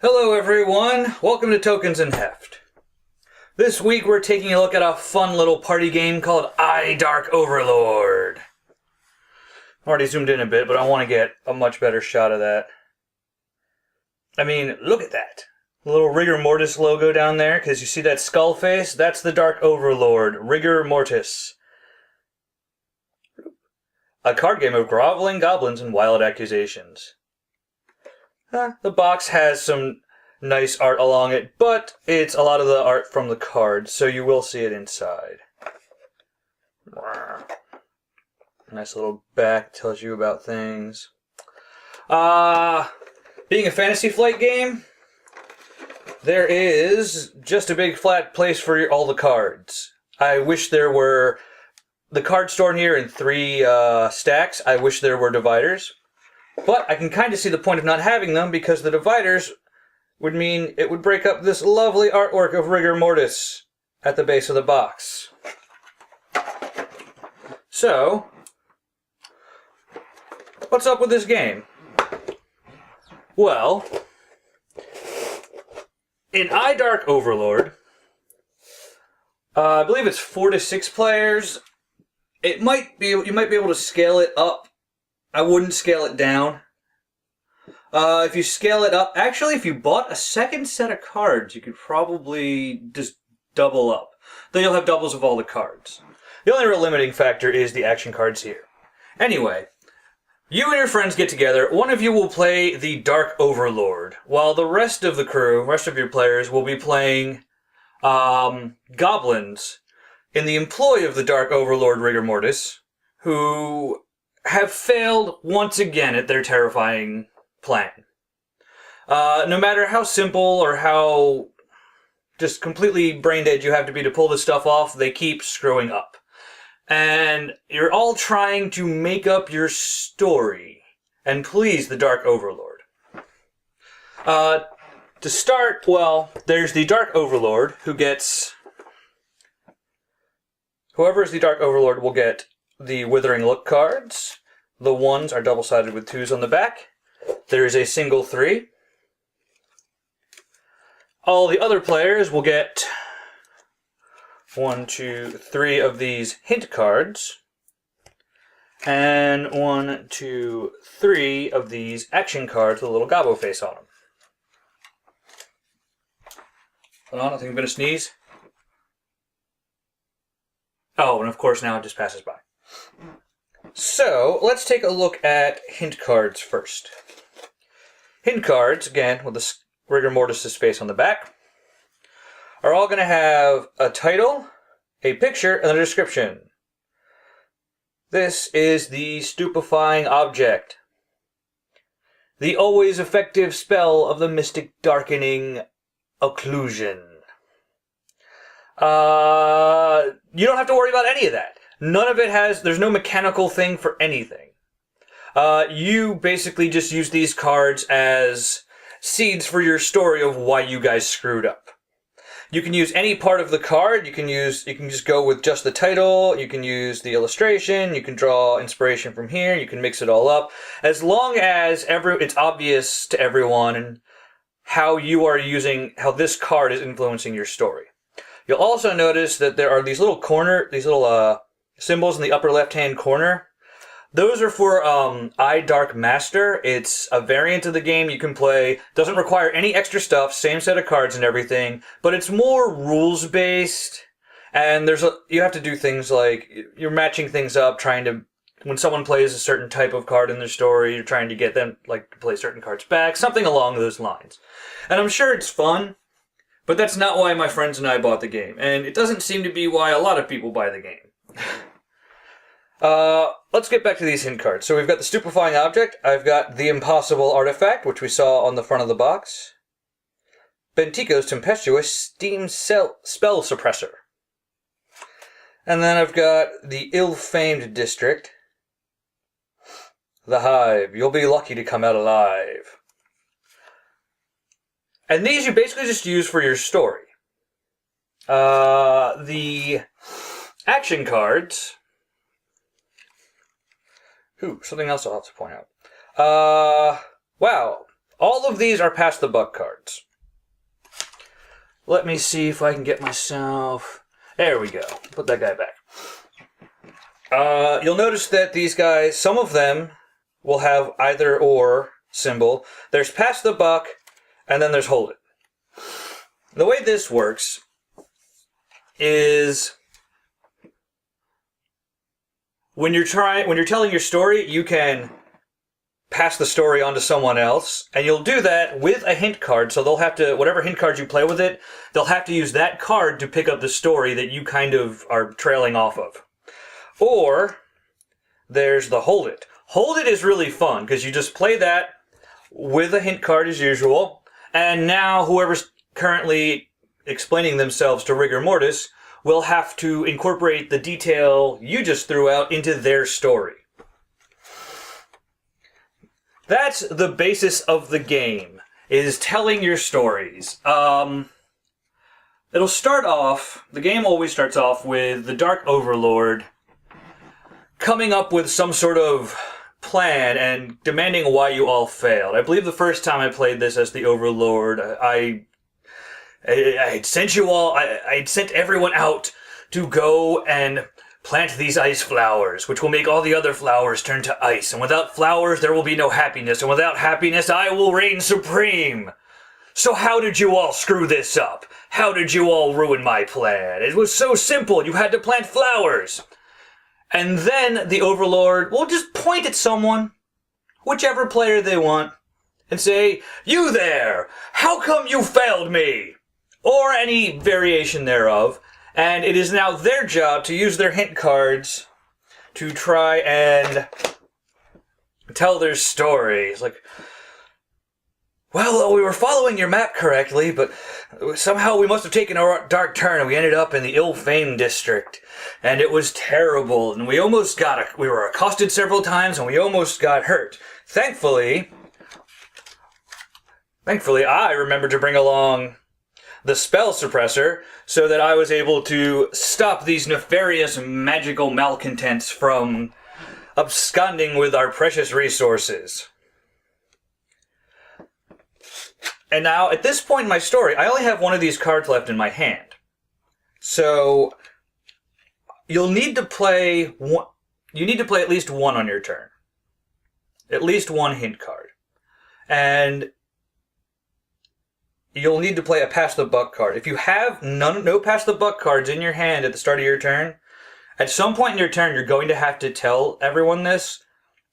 Hello everyone, welcome to Tokens and Heft. This week we're taking a look at a fun little party game called Dark Overlord. I'm already zoomed in a bit, but I want to get a much better shot of that. I mean, look at that. The little Rigor Mortis logo down there, because you see that skull face? That's the Dark Overlord, Rigor Mortis. A card game of groveling goblins and wild accusations. The box has some nice art along it, but it's a lot of the art from the cards, so you will see it inside. Nice little back, tells you about things. Being a Fantasy Flight game, there is just a big flat place for all the cards. I wish there were the card stored here in 3 stacks. I wish there were dividers. But I can kind of see the point of not having them because the dividers would mean it would break up this lovely artwork of Rigor Mortis at the base of the box. So, what's up with this game? Well, in Dark Overlord, I believe it's 4 to 6 players. You might be able to scale it up. I wouldn't scale it down. If you scale it up, actually, if you bought a second set of cards, you could probably just double up. Then you'll have doubles of all the cards. The only real limiting factor is the action cards here. Anyway, you and your friends get together. One of you will play the Dark Overlord, while the rest of the crew, rest of your players, will be playing goblins in the employ of the Dark Overlord Rigor Mortis, who have failed once again at their terrifying plan. No matter how simple or how just completely brain dead you have to be to pull this stuff off, they keep screwing up. And you're all trying to make up your story and please the Dark Overlord. To start, well, there's the Dark Overlord who gets... Whoever is the Dark Overlord will get the Withering look cards. The 1s are double-sided with 2s on the back. There is a single 3. All the other players will get 1, 2, 3 of these hint cards. And 1, 2, 3 of these action cards with a little gobbo face on them. Hold on, I think I'm going to sneeze. Oh, and of course now it just passes by. So, let's take a look at hint cards first. Hint cards, again, with the Rigor Mortis' face on the back, are all going to have a title, a picture, and a description. This is the stupefying object. The always effective spell of the mystic darkening occlusion. You don't have to worry about any of that. None of it there's no mechanical thing for anything. You basically just use these cards as seeds for your story of why you guys screwed up. You can use any part of the card. You can just go with just the title. You can use the illustration. You can draw inspiration from here. You can mix it all up. As long as it's obvious to everyone and how this card is influencing your story. You'll also notice that there are these little symbols in the upper left-hand corner. Those are for Dark Master. It's a variant of the game you can play. Doesn't require any extra stuff, same set of cards and everything, but it's more rules-based. And you have to do things like, you're matching things up, when someone plays a certain type of card in their story, you're trying to get them to play certain cards back, something along those lines. And I'm sure it's fun, but that's not why my friends and I bought the game. And it doesn't seem to be why a lot of people buy the game. Let's get back to these hint cards. So we've got the stupefying object. I've got the impossible artifact, which we saw on the front of the box. Bentico's tempestuous steam spell suppressor. And then I've got the ill-famed district. The hive. You'll be lucky to come out alive. And these you basically just use for your story. The action cards... Ooh, something else I'll have to point out. Wow. All of these are pass the buck cards. Let me see if I can get myself... There we go. Put that guy back. You'll notice that these guys, some of them will have either or symbol. There's pass the buck, and then there's hold it. The way this works is when you're telling your story, you can pass the story on to someone else, and you'll do that with a hint card. So they'll have to, whatever hint cards you play with it, they'll have to use that card to pick up the story that you kind of are trailing off of. Or there's the hold it. Hold it is really fun because you just play that with a hint card as usual, and now whoever's currently explaining themselves to rigor mortis will have to incorporate the detail you just threw out into their story. That's the basis of the game, is telling your stories. It'll start off, the game always starts off with the Dark Overlord coming up with some sort of plan and demanding why you all failed. I believe the first time I played this as the Overlord, I'd sent you all, I'd sent everyone out to go and plant these ice flowers, which will make all the other flowers turn to ice. And without flowers, there will be no happiness. And without happiness, I will reign supreme. So how did you all screw this up? How did you all ruin my plan? It was so simple. You had to plant flowers. And then the Overlord will just point at someone, whichever player they want, and say, "You there! How come you failed me?" Or any variation thereof. And it is now their job to use their hint cards to try and tell their story. It's like, well, we were following your map correctly, but somehow we must have taken a dark turn and we ended up in the ill-famed district. And it was terrible, and we were accosted several times and we almost got hurt. Thankfully, I remembered to bring along the spell suppressor so that I was able to stop these nefarious magical malcontents from absconding with our precious resources. And now, at this point in my story, I only have one of these cards left in my hand. So, you'll need to play one. You need to play at least one on your turn. At least one hint card. And you'll need to play a pass the buck card. If you have no pass the buck cards in your hand at the start of your turn, at some point in your turn, you're going to have to tell everyone this,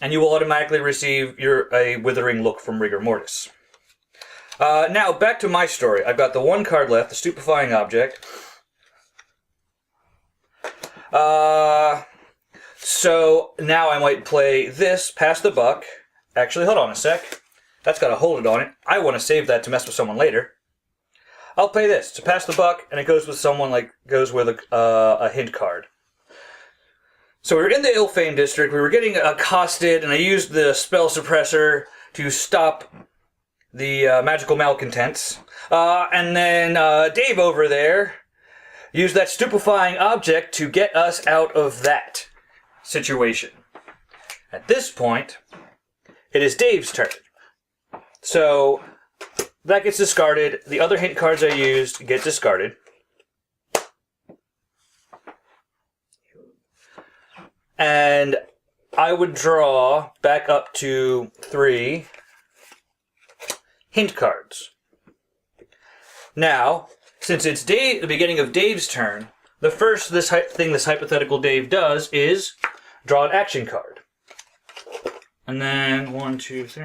and you will automatically receive a withering look from rigor mortis. Now, back to my story. I've got the one card left, the stupefying object. So now I might play this, pass the buck. Actually, hold on a sec. That's got a hold it on it. I want to save that to mess with someone later. I'll play this to pass the buck, and it goes with a hint card. So we were in the ill-famed district. We were getting accosted, and I used the spell suppressor to stop the magical malcontents. And then Dave over there used that stupefying object to get us out of that situation. At this point, it is Dave's turn. So that gets discarded. The other hint cards I used get discarded. And I would draw back up to 3 hint cards. Now, since it's the beginning of Dave's turn, the first thing this hypothetical Dave does is draw an action card. And then 1, 2, 3...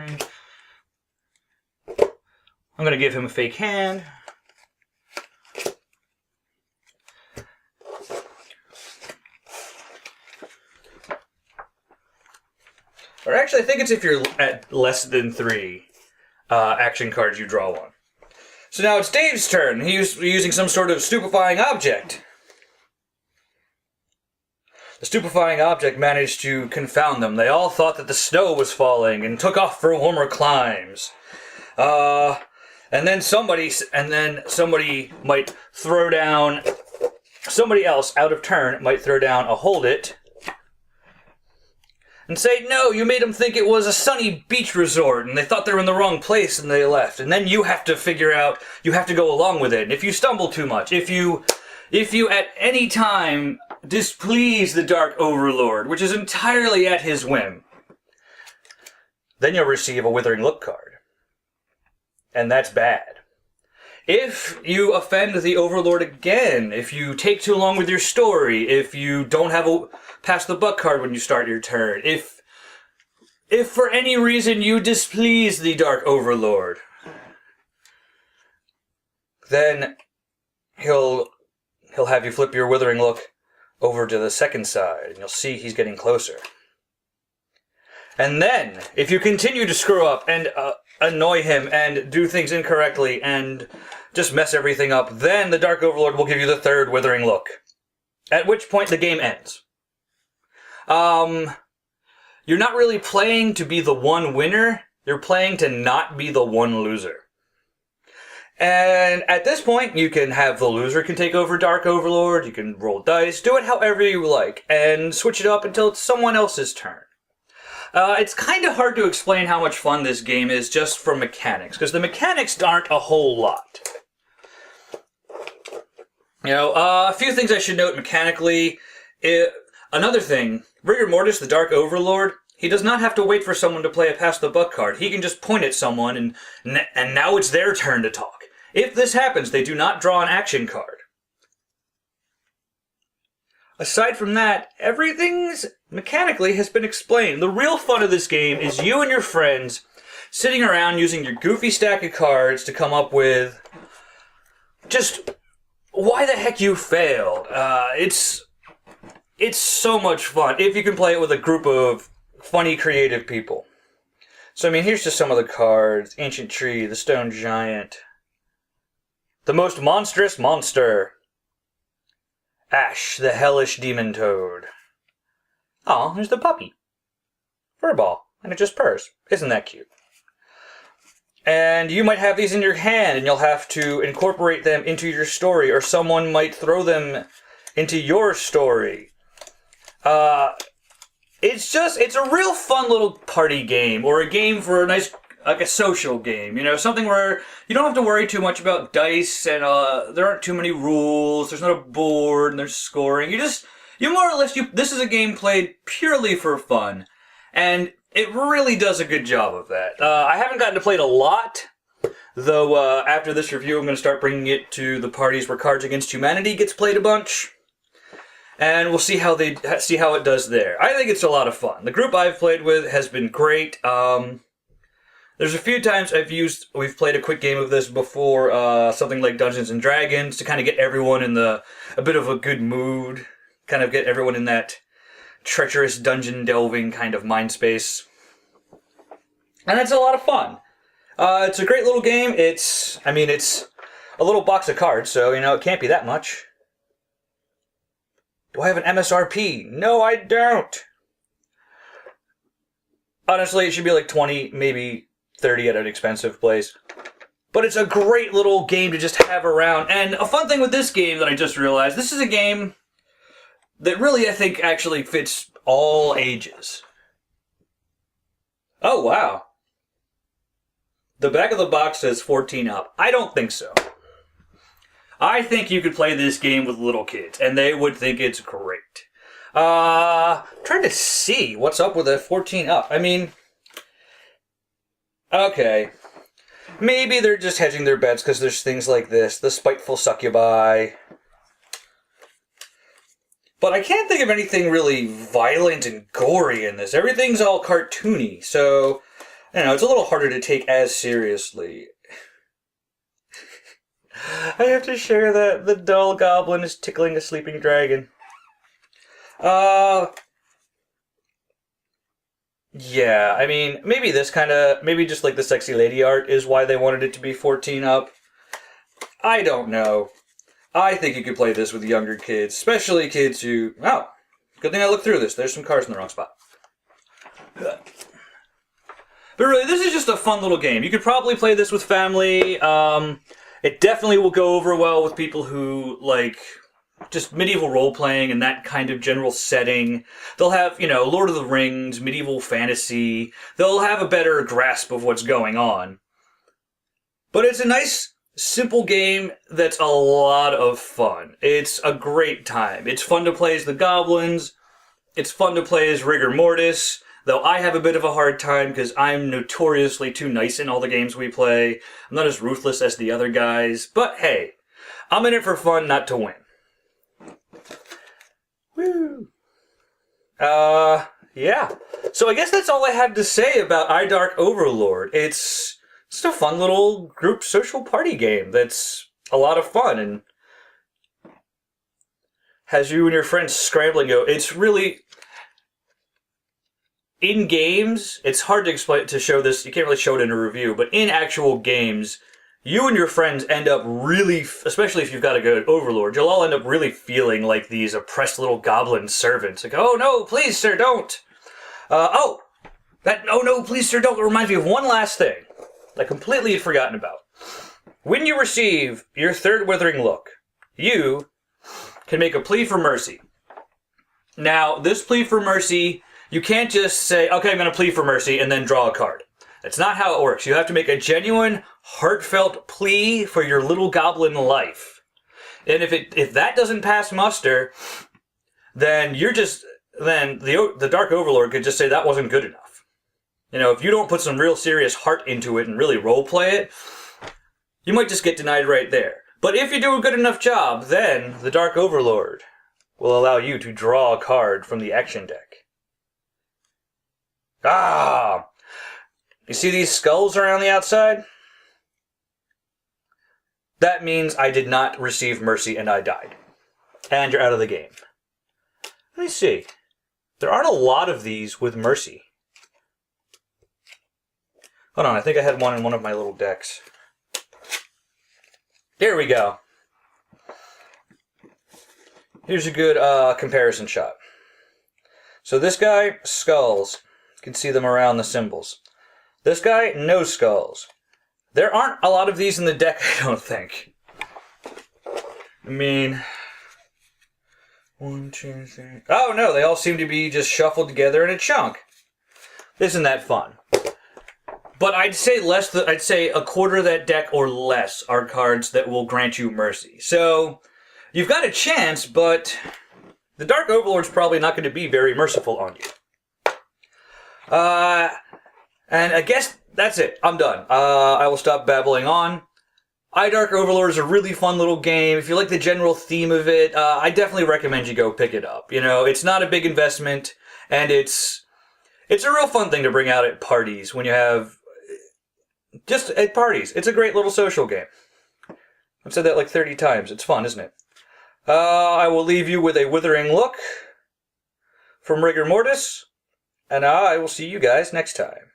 I'm going to give him a fake hand. Or actually, I think it's if you're at less than 3 action cards, you draw one. So now it's Dave's turn. He's using some sort of stupefying object. The stupefying object managed to confound them. They all thought that the snow was falling and took off for warmer climes. And then somebody might throw down, somebody else out of turn might throw down a hold it. and say, no, you made them think it was a sunny beach resort, and they thought they were in the wrong place, and they left. And then you have to figure out, you have to go along with it. And if you stumble too much, if you at any time displease the Dark Overlord, which is entirely at his whim, then you'll receive a Withering Look card. And that's bad. If you offend the Overlord again, if you take too long with your story, if you don't have a pass the buck card when you start your turn, if for any reason you displease the Dark Overlord, then he'll have you flip your Withering Look over to the second side, and you'll see he's getting closer. And then, if you continue to screw up and annoy him and do things incorrectly and just mess everything up, then the Dark Overlord will give you the third Withering Look. At which point the game ends. You're not really playing to be the one winner, you're playing to not be the one loser. And at this point, you can have the loser can take over Dark Overlord, you can roll dice, do it however you like, and switch it up until it's someone else's turn. It's kind of hard to explain how much fun this game is just from mechanics, because the mechanics aren't a whole lot. You know, a few things I should note mechanically. Another thing, Rigor Mortis, the Dark Overlord, he does not have to wait for someone to play a pass the buck card. He can just point at someone and now it's their turn to talk. If this happens, they do not draw an action card. Aside from that, everything's mechanically has been explained. The real fun of this game is you and your friends sitting around using your goofy stack of cards to come up with just why the heck you failed. It's so much fun if you can play it with a group of funny, creative people. So, I mean, here's just some of the cards. Ancient Tree, the Stone Giant, the Most Monstrous Monster, Ash, the Hellish Demon Toad. Oh, here's the puppy. Furball, and it just purrs. Isn't that cute? And you might have these in your hand, and you'll have to incorporate them into your story, or someone might throw them into your story. It's a real fun little party game, or a game for a nice, like a social game, you know, something where you don't have to worry too much about dice, and there aren't too many rules, there's not a board, and there's scoring. You more or less, this is a game played purely for fun, and it really does a good job of that. I haven't gotten to play it a lot, though after this review I'm going to start bringing it to the parties where Cards Against Humanity gets played a bunch. And we'll see how it does there. I think it's a lot of fun. The group I've played with has been great. There's a few times we've played a quick game of this before, something like Dungeons and Dragons, to kind of get everyone in a bit of a good mood, kind of get everyone in that treacherous dungeon delving kind of mind space. And it's a lot of fun. It's a great little game. It's a little box of cards, so, you know, it can't be that much. Do I have an MSRP? No, I don't. Honestly, it should be like 20, maybe 30 at an expensive place. But it's a great little game to just have around. And a fun thing with this game that I just realized, this is a game that really, I think, actually fits all ages. Oh, wow. The back of the box says 14 up. I don't think so. I think you could play this game with little kids, and they would think it's great. Trying to see what's up with a 14 up. I mean, okay. Maybe they're just hedging their bets because there's things like this. The Spiteful Succubi. But I can't think of anything really violent and gory in this. Everything's all cartoony, so, you know, it's a little harder to take as seriously. I have to share that the dull goblin is tickling a sleeping dragon. Yeah, I mean, maybe just like the sexy lady art is why they wanted it to be 14 up. I don't know. I think you could play this with younger kids, especially kids who... Oh, good thing I looked through this. There's some cards in the wrong spot. But really, this is just a fun little game. You could probably play this with family. It definitely will go over well with people who like just medieval role-playing and that kind of general setting. They'll have, Lord of the Rings, medieval fantasy. They'll have a better grasp of what's going on. But it's a nice, simple game that's a lot of fun. It's a great time. It's fun to play as the goblins. It's fun to play as rigor mortis, though I have a bit of a hard time because I'm notoriously too nice in all the games we play. I'm not as ruthless as the other guys, but hey, I'm in it for fun, not to win. Woo! Yeah. So I guess that's all I have to say about iDark Overlord. It's just a fun little group social party game that's a lot of fun and has you and your friends scrambling. It's really... In games, it's hard to explain, to show this, you can't really show it in a review, but in actual games, you and your friends end up really, especially if you've got a good overlord, you'll all end up really feeling like these oppressed little goblin servants. Like, oh no, please sir, don't! Oh no, please sir, don't. It reminds me of one last thing I completely had forgotten about. When you receive your third Withering look, you can make a plea for mercy. Now, this plea for mercy, you can't just say, okay, I'm going to plead for mercy, and then draw a card. That's not how it works. You have to make a genuine, heartfelt plea for your little goblin life. And if that doesn't pass muster, then the Dark Overlord could just say that wasn't good enough. If you don't put some real serious heart into it and really roleplay it, you might just get denied right there. But if you do a good enough job, then the Dark Overlord will allow you to draw a card from the action deck. Ah! You see these skulls around the outside? That means I did not receive mercy and I died. And you're out of the game. Let me see. There aren't a lot of these with mercy. Hold on, I think I had one in one of my little decks. There we go. Here's a good comparison shot. So this guy, skulls. You can see them around the symbols. This guy, no skulls. There aren't a lot of these in the deck, I don't think. I mean... 1, 2, 3... Oh no, they all seem to be just shuffled together in a chunk. Isn't that fun? But I'd say I'd say a quarter of that deck or less are cards that will grant you mercy. So, you've got a chance, but the Dark Overlord's probably not going to be very merciful on you. And I guess that's it. I'm done. I will stop babbling on. iDark Overlord is a really fun little game. If you like the general theme of it, I definitely recommend you go pick it up. It's not a big investment, and it's a real fun thing to bring out at parties when you have... Just at parties. It's a great little social game. I've said that like 30 times. It's fun, isn't it? I will leave you with a Withering look from Rigor Mortis, and I will see you guys next time.